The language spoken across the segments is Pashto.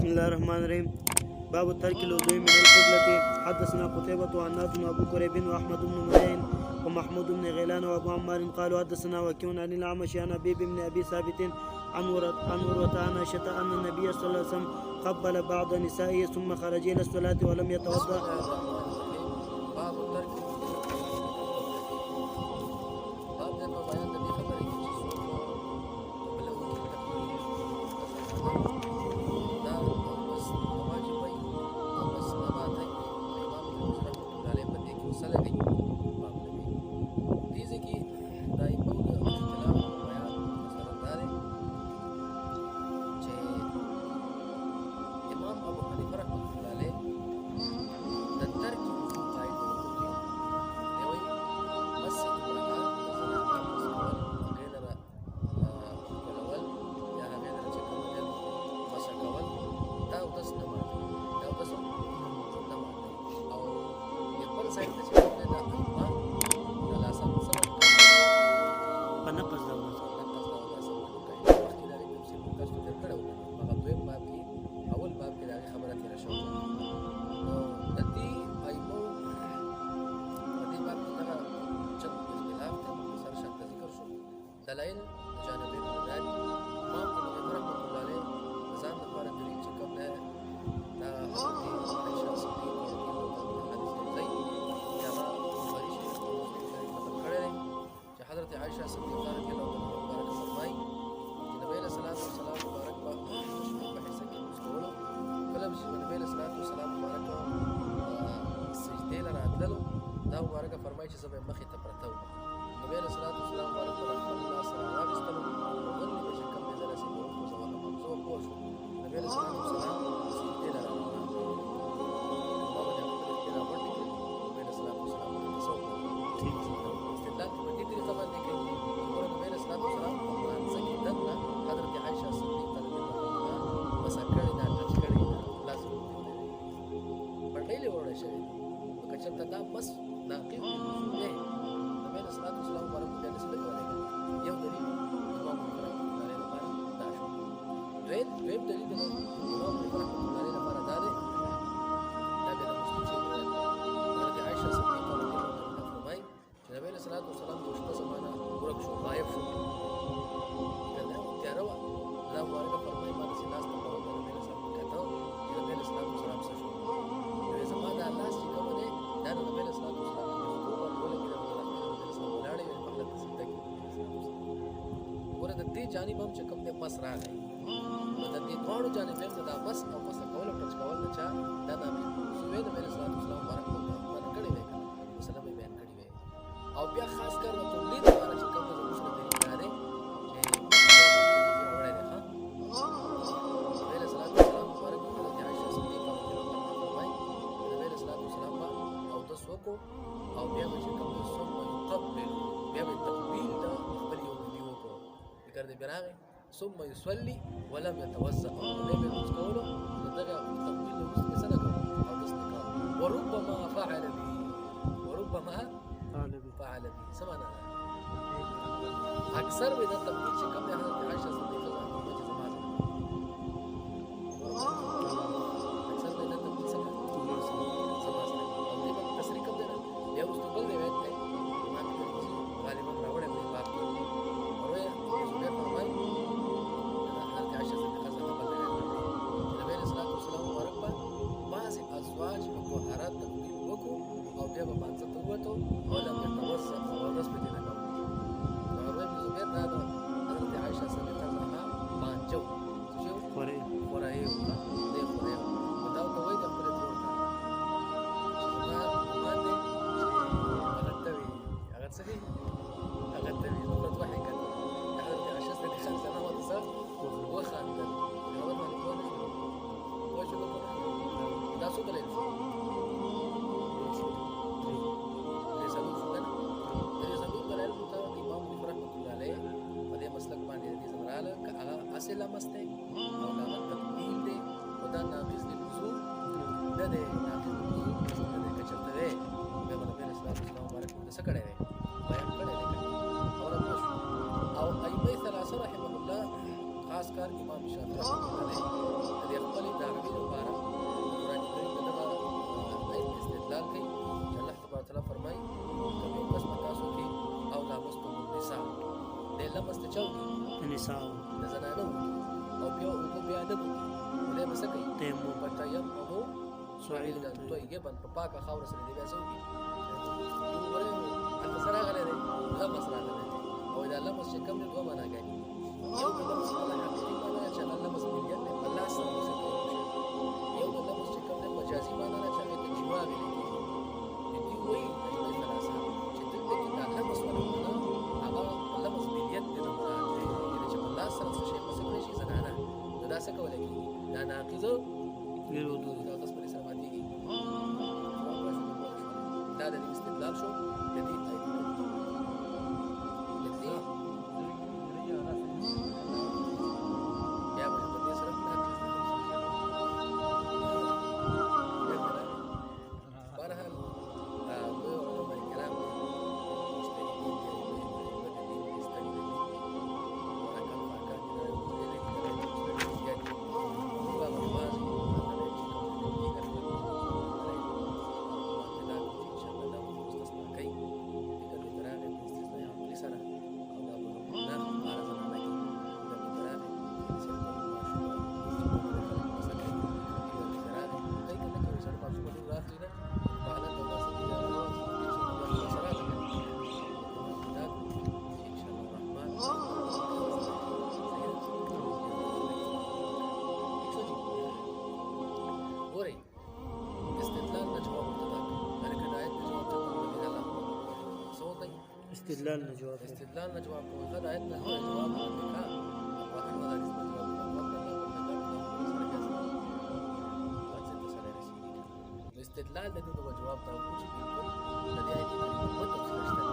بسم الله الرحمن الرحيم. باب ترك الوضوء من القبلة. حدثنا قتيبة وعناد وابو كريب واحمد بن منين ومحمود بن غيلان وابو عمار قالوا حدثنا وكيع عن الاعمش عن ابي بن ابي ثابت عن عروة عن عائشة ان النبي صلى الله عليه وسلم قبل بعض نسائه ثم خرج الى الصلاة ولم يتوضا. باب ترك باب د بیان د دې خبرې کې چې څوک دا بس واجب وي او بس سبا ته امام رحمت الله علیه په دې کې وصله کوي باب دې ځکه دا یو د اختلاف بیان سره دار چې امام ابو حنیفه رحمت الله علیه د ترک دلائل جانبین مداری امام ابو حنیفه رحمت الله علیه ځان لپاره دلیل چې کوم دی دا حضرت عائشہ صدیقہ رضی الله عنها حدیث دی یا بخاری شریف او مسلم شریف نقل کړی دی چې حضرت عائشہ صدیقہ رضی الله عنها فرمایي چې نبی له صلوات و سلام مبارک په حصہ کې مستولو کله چې نبی له صلوات و سلام مبارک سجدې له راتللو دا مبارک فرمایي چې زه مخې ته پرته وم نبی له صلوات و سلام مبارک بس ناقض دی نبی له صلوات و سلام مبارک باندې څه کوي یو دلیل امام رحمت الله لپاره دا شو دویم دلیل د امام رحمت الله لپاره دا دی دا د مسلم چې حضرت عائشہ صدیقہ رضی الله عنها فرمایي چې نبی له صلوات و سلام د شپه زمانہ ورک شو غایب شو کله تیارو دا مبارک فرمایي ما د سلاس په اړه نبی له صلوات کته چې نبی له صلوات و سلام څه شو نو زمانہ د الله چې کوم دی دا د نبی له صلوات و سلام جانب هم چې کوم دی مس راغی نو د دې دواړو جانبونو دا مس او مس کول او ټچ کول نه چا دا نامې سوې د نبی صلی الله علیه وسلم مبارک باندې کړی وی مثلا به بیان کړی وی او بیا خاص کر د تولید لپاره چې کوم د مسلمان طریقه لري چې وړای دی ها نبی صلی الله علیه وسلم مبارک حضرت عائشہ صدیقہ رضی الله عنها فرمایي نبی صلی الله علیه وسلم او د سوکو او بیا چې کوم ثم يقبل بیا به تقبیل د خپل کړي براغه ثم يصلي ولم يتوضا او به مسکولو دغه تقبیل د سنه او دستکا وربما فعل به سمعنا اکثر به د تقبیل چې کوم حضرت عائشہ صدیقہ رضی الله عنها اکثر به د تقبیل څخه سماسته او دې په تسریع کوم دی یا مستقبل دی وایي امام ترمذی غالبا راوړی په باب کې بیا به مانځه ته ووتو او لم يتوضا اودس پکې نه کوو نو عروه بن زبیر دا د حضرت عائشہ صدیقہ عنها مانځو چې خورې دی خورې دا ته وایي د خپل ورته چې دا باندې هغه څه دي هغه ته وي نو په وحي کړه حضرت عائشہ صدیقہ عنها وځه وخاندل هغه باندې کوی شو دا څه دلیل اصل مسته او دا تقبیل دی او دا ناقض دی وضو دا دی ناقض دی وضو دا دی کچرته دی بیا به نبی صلی الله علیه وسلم مبارک څه کړی دی بیان کړی دی او ائمه ثلاثه رحمه الله خاص کر امام شافعی رحمه الله علیه د خپل دا نساء د زنانه او بیا اوبه بیا نه دوی دی به څه کوي تیمم فتیممو صعیدا طیبا په پاکه خاوره سره دی بیا څه وکړي وګورئ هلته څه راغلی دی لمس راغلی دی او دا لمس چې کوم دی دوه معناګانې یو د لمس خپله حقیقي معنا ده چې هغه لمس ملیت دی په لاس سره څه کولی شي یو د لمس چې کوم دی مجازي معنا ده چې هغې ته جما ویلی کېږي دوی وایي اجماع ثلاثه چې دلته کې دا لمس ولا معنا هغه لمس ملیت دی نه مراد دی یعنې چې په لاس سره څه شی مسه کړی شي زنانه نو دا څه کولی کېږي دا ناقضه للوضوء دا قسم سره ماتېږي دا د دې استدلال شو د دې بیا به په دې سره بهرحال دوی علماء کرام استدلال نه جواب استدلال نه جواب کوي دا آیت نه جواب ورکړه او هغه د حدیث نه جواب ورکړه استدلال د دې جواب ته چې د دې آیت نه په تفسیر شته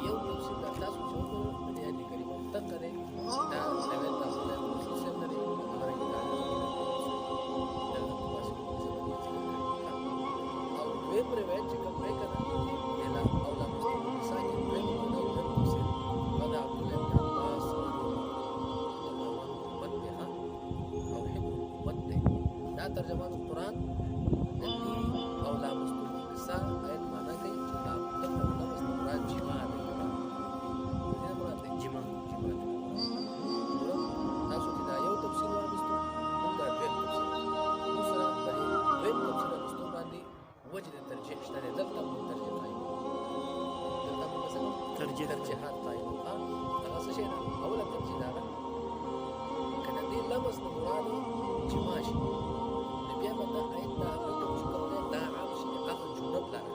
یو تفسیر د تاسو چې د دې آیت کریمه تقره دا لوي تاسو له مسلم نه دی او دوی پر وایي چې کوم نه کړه او لا مستقیم ساکن دوی نه او د تفسیر دا عبد الله بن عباس متها او حب مته دا ترجمه قرآن او لا مستقیم نساء آیت معنا کوي چې دا مراد جما دی دا مراد دی جما تاسو چې دا یو تفسیر واغستو موږ دا دویم تفسیر موږ سره د دویم تفسیر واغستو باندې وجه ترجیح شته دلته موږ ترجیح کوي دلته موږ مثلا ترجیحات کوي هغه څه شي اوله ترجیح دا ده کله دې لمس نه مراد جما شي بیا به دا آیت دا دا عام شي هغه جنوب لاره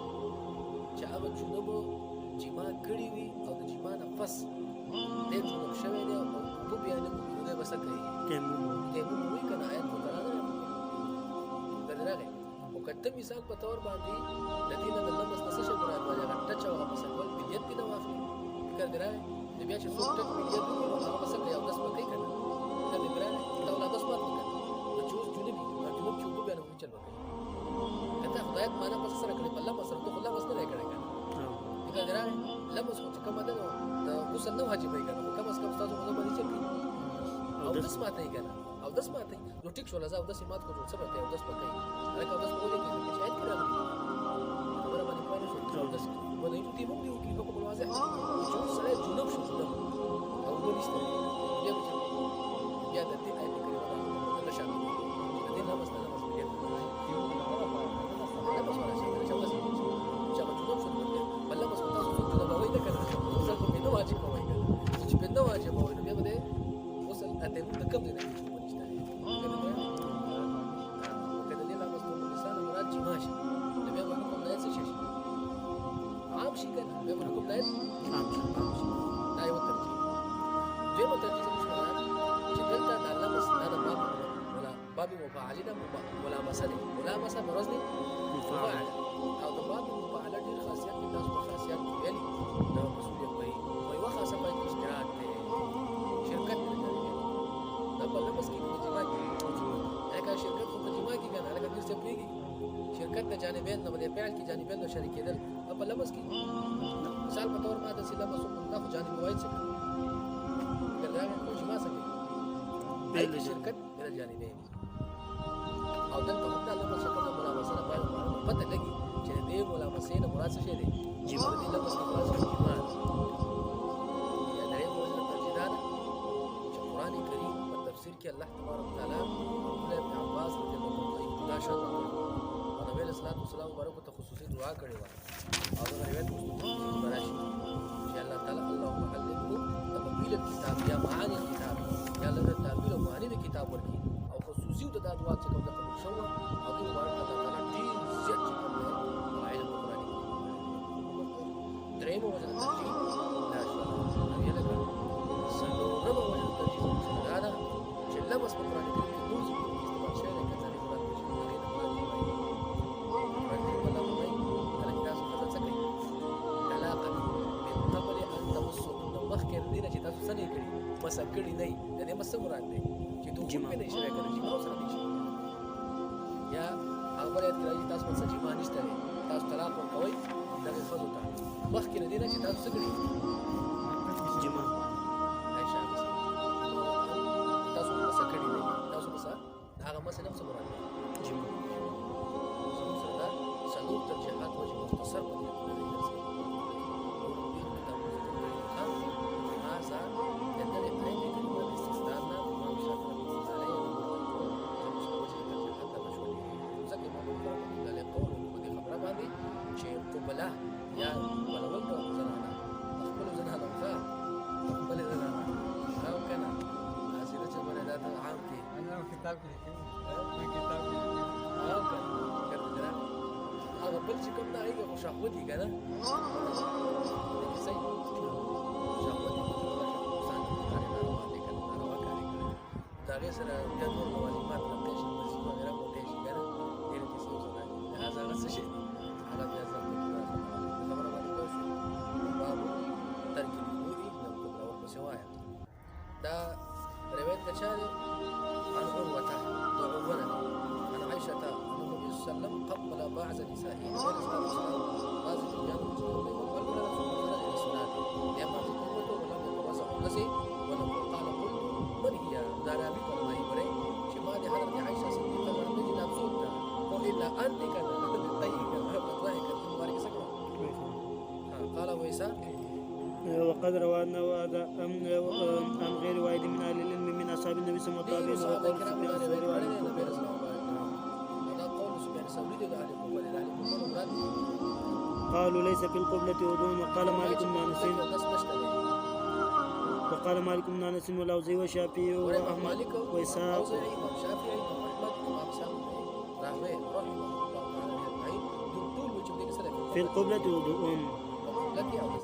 چې هغه جنوب جما کړی وي او د جما نه پس دې جنوب شوی دی او په بیا نه کوي بس کوي تیمم وی کنه آیت کو قرار درغه او کته مثال په تور باندې د دې نه لمس نس شي مراد وایي هغه ټچ او هغه مسکول بیت دی نو واخلي فکر درغه د بیا چې څوک ټچ بیت دی هغه بس کوي او داس پکې کنه دا درغه دا ولا داس پات کنه د چوز جنوبي جنوب چوب بیا نه چل وکړي کته خدایت معنا پس سره کړي په الله سره ته الله بس نه کړي کنه فکر درغه لمس خو کوم ده د غسل نو حاجی وي کنه کوم اس کوم تاسو مزه باندې چل او داس ماته یې کنه او داس ماته نو ټیک شو لزا او داس مات کو څه پکې او داس پکې هغه او داس په دې کې شاید کړه خبره باندې پوهه شو او داس باندې ته مو دی کې کوم واضح چې سره جنوب شو او ونیسته بیا د دې آیت کې دا شامل دي د دې نامه ستاسو مسؤلیت دی یو دا بس ولا شي چې تاسو چې جنوب شو بل بس تاسو څه دا وایي دا کنه څه په نو واجب وایي چې په نو واجب وایي بیا به وصل اته د کوم دی کله دې لا مستوب انسان مراد چې ماشي د بیا حکم نه څه شي عام شي کنه بیا حکم نه عام شي دا یو ترجیح دیمه ترجیح څه چې دلته د الله مسنه باب ولا باب مفاعله ولا مسله ولا مسله مرزني مفاعله او د باب مفاعله ډیر خاصیت د تاسو په خاصیت کې ویلي دا مسؤلیت وي وي خاصه په اشتراک دی شرکت دا په لمس کې جما کې هغه شرکت په جما کې کنه هغه ډیر څه پیږي شرکت د جانبین د بلې فعل کې جانبین د شریک کېدل په لمس کې مثال په تور ما د سلام مسو دا خو جانب وایي چې دا په جما سره د شرکت د جانبین او دلته هم د لمس څخه ملامسه باندې پته لګي چې دې ملامسه نه مراد څه دی جما د لمس نه مراد جما یا درې مو د تجدید کې الله تبارک تعالی عبدالله ابن عباس رضی الله عنه ابتدا شروع کړ او نبی علیہ الصلوۃ والسلام مبارک ته خصوصي دعا کړې و او دا روایت مسلم براشي چې الله تعالی اللهم علمه تأويل الكتاب یا معاني الكتاب یا الله تعالی او معانی د کتاب ورکی او خصوصي د دعا چې کوم د قبول شو او د مبارک الله تعالی ډیر زیات چې کوم علم قرآن درېمو وجه د ترجیح دا شو نبی له سلورمه وجه د ترجیح دا ده چې لمس په قرآن کریم کې نور استعمال شوی دی کله چې قرآن کې شوی دی قرآن کریم الله وایي کله چې تاسو خبر څه کوي علاقه من قبل ان تمسوا مخکې دې نه چې تاسو څه نه کړی مسه کړی نه د دې مسه مراد دی چې دوی په دې شوی کړی چې نو سره دي یا هغه یاد کړئ چې تاسو مسه چې مانیسته تاسو طلاق ورکوي دغه خزو ته مخکې دې نه چې تاسو څه کړی جما عائشہ تاسو مسه کړی نه تاسو مسه هغه مسه نه څه مراد دی جما سره سلوک ترجیحات وجه مختصر په دې کې هذا يدل عليه كلمة استثناء ما مشابه عليه حتى مشهور زكي ما بقول له قول ودي خبره باندې چې قبله یا ولول د زنانه خپل زنانه ښه خپل زنانه او کنه حاصله چې باندې دا عام کې انا کتاب کې کتاب او کنه هغه بل چې کوم نه هغه خوشاخوتي کنه صحیح داغه سره د نور معلومات راځي چې مسیح وغیرہ موټی شي کنه ډېر کیسې وسره هغه څه شي هغه بیا ځکه خبره باندې کوي باب ترک الوضوء د قبله ورپسې وایي دا روایت د چا دی عن عروة د عروة عن عائشة أن النبي صلى الله عليه وسلم قبل بعض نسائه عليه الصلاة والسلام بعض الأيام والقبل ثم خرج إلى الصلاة يا بعض القبة ولم يتوسع النسي ولم قال قلت من هي دارابي كما يبري شما دي حضرت عائشة صديقة ورد جناب سلطة وإلا أنت كان طيب فتواهي كان مبارك سكرة قال ويسا وقد روى أنه هذا عن غير واحد من أهل العلم من أصحاب النبي صلى الله عليه وسلم وقول سفيان الثوري وعن قالوا ليس في القبلة وضوء وقال مالك بن أنس وقال مالك بن أنس والأوزاعي والشافعي وأحمد وإسحاق في القبلة وضوء